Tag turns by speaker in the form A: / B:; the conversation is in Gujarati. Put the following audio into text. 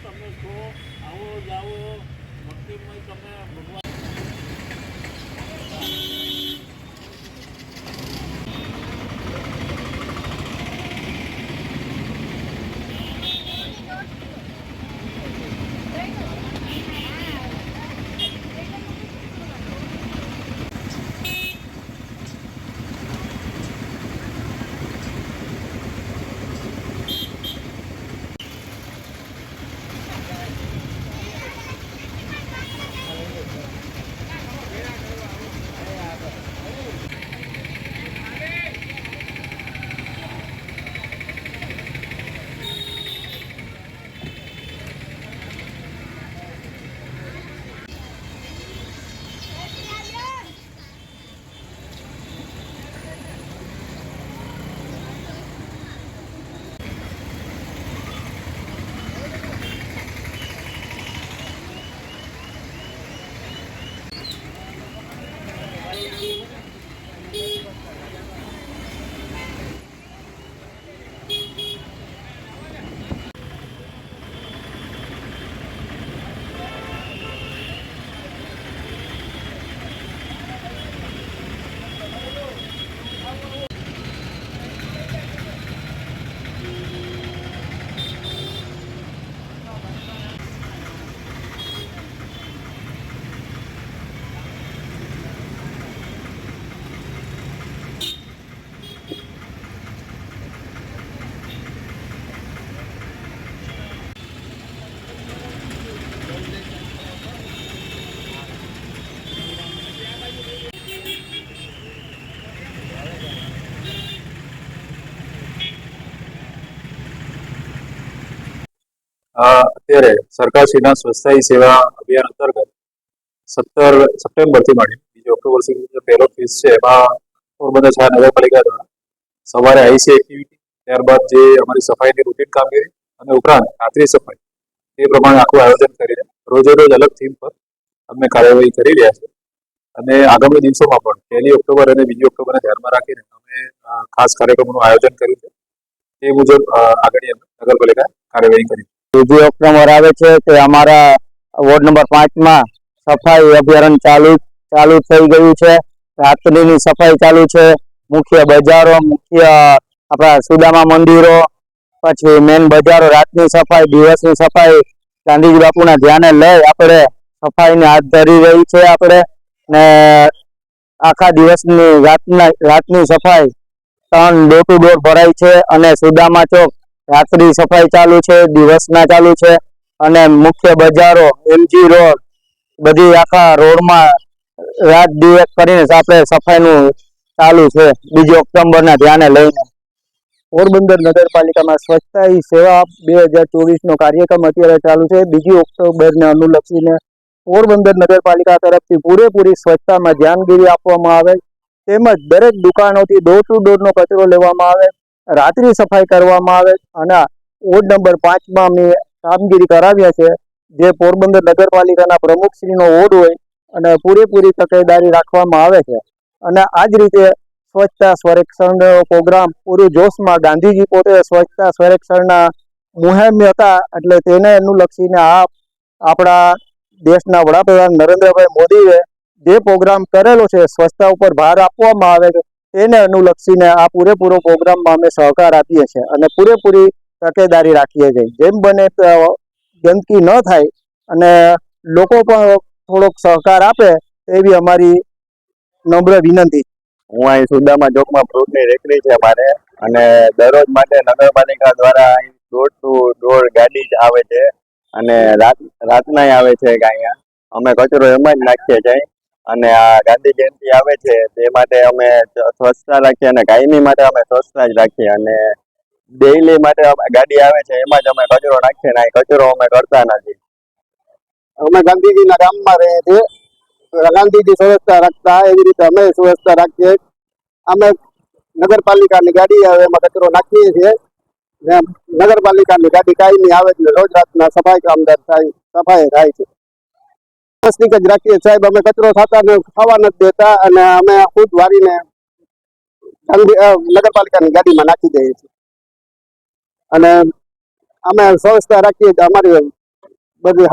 A: તમે છો આવો જાઓ ભક્તિમય તમે ભગવાન
B: અત્યારે સરકારશ્રીના સ્વસ્થાયી સેવા અભિયાન અંતર્ગત 17 સપ્ટેમ્બરથી માંડી બીજી ઓક્ટોબર સુધી પહેલો ફેઝ છે એમાં પોરબંદર શહેર નગરપાલિકા દ્વારા સવારે આઈસી એક્ટિવિટી, ત્યારબાદ જે અમારી સફાઈની રૂટીન કામગીરી અને ઉપરાંત રાત્રિ સફાઈ એ પ્રમાણે આખું આયોજન કરીને રોજે રોજ અલગ થીમ પર અમે કાર્યવાહી કરી રહ્યા છીએ અને આગામી દિવસોમાં પણ 1 ઓક્ટોબર અને 2 ઓક્ટોબરને ધ્યાનમાં રાખીને અમે ખાસ કાર્યક્રમોનું આયોજન કર્યું છે. તે મુજબ આગળ નગરપાલિકા કાર્યવાહી કરી.
C: 2 ઓક્ટોબર આવે છે તે અમારા વોર્ડ નંબર 5 માં સફાઈ અભિયાન ચાલુ થઈ ગયું છે. રાત્રિની સફાઈ ચાલુ છે. મુખ્ય બજારો, મુખ્ય આપણા સુદામા મંદિરો, પછી મેન બજારો, રાતની સફાઈ, દિવસની સફાઈ ગાંધીજી બાપુના ધ્યાને લઈ આપણે સફાઈને હાથ ધરી રહી છે આપણે ને આખા દિવસની રાતની સફાઈ 3 ડોર ટુ ડોર ભરાય છે અને સુદામા ચોક રાત્રિ સફાઈ ચાલુ છે, દિવસના ચાલુ છે અને મુખ્ય બજારો એમજી રોડ બધી આખા રોડમાં રાત દિવસ કરીને આપણે સફાઈનું ચાલુ છે 2 ઓક્ટોબરના ધ્યાને લઈને. પોરબંદર નગરપાલિકામાં સ્વચ્છતા હી સેવા 2024 નો કાર્યક્રમ અત્યારે ચાલુ છે. 2 ઓક્ટોબરને અનુલક્ષીને પોરબંદર નગરપાલિકા તરફથી પૂરેપૂરી સ્વચ્છતામાં ધ્યાનગીરી આપવામાં આવે તેમજ દરેક દુકાનોથી ડોર ટુ ડોરનો કચરો લેવામાં આવે, રાત્રિ સફાઈ કરવામાં આવે અને વોર્ડ નંબર 5માં અમે કામગીરી કરાવ્યા છે જે પોરબંદર નગરપાલિકાના પ્રમુખશ્રીનો વોર્ડ હોય અને પૂરેપૂરી તકેદારી રાખવામાં આવે છે અને આ જ રીતે સ્વચ્છતા સંરક્ષણનો પ્રોગ્રામ પૂરું જોશમાં ગાંધીજી પોતે સ્વચ્છતા સંરક્ષણના મુહિમ હતા એટલે તેને અનુલક્ષીને આપણા દેશના વડાપ્રધાન નરેન્દ્રભાઈ મોદીએ જે પ્રોગ્રામ કરેલો છે સ્વચ્છતા ઉપર ભાર આપવામાં આવે છે તેને અનુલક્ષીને આ પૂરેપૂરો પ્રોગ્રામમાં અમે સહકાર આપીએ છીએ અને પૂરેપૂરી તકેદારી રાખીએ છીએ. જેમ બને ગંદકી ન થાય અને લોકો પણ થોડોક સહકાર આપે એવી અમારી નમ્ર વિનંતી.
D: હું અહીં સુદામા ચોકમાં ફ્રૂટની રેકડી છે મારે અને દરરોજ માટે નગરપાલિકા દ્વારા અહીં ડોર ટુ ડોર ગાડી જ આવે છે અને રાતના આવે છે કે અહીંયા અમે કચરો એમાં જ નાખીએ છીએ અને આ ગાંધી જયંતિ આવે છે તે માટે અમે સ્વચ્છતા રાખીએ અને કાયમી માટે અમે સ્વચ્છતા જ રાખીએ અને ડેઈલી માટે ગાડી આવે છે એમાં જ અમે કચરો નાખીએ ને કચરો અમે કરતા નથી.
C: અમે ગાંધીજીના ગામમાં રહીએ છીએ, ગાંધીજી સ્વચ્છતા રાખતા એવી રીતે અમે સ્વચ્છતા રાખીએ. અમે નગરપાલિકાની ગાડી આવે એમાં કચરો નાખીએ છીએ ને નગરપાલિકાની ગાડી કાયમી આવે એટલે રોજ રાતના સફાઈ કામદાર સફાઈ થાય છે. પ્લાસ્ટિક જ રાખીએ સાહેબ, અમે કચરો થતા ને ખાવા નથી દેતા અને અમે ખુદ વારીને નગરપાલિકાની ગાડીમાં નાખી દઈએ છીએ અને અમે સ્વચ્છતા રાખીએ અમારી બધી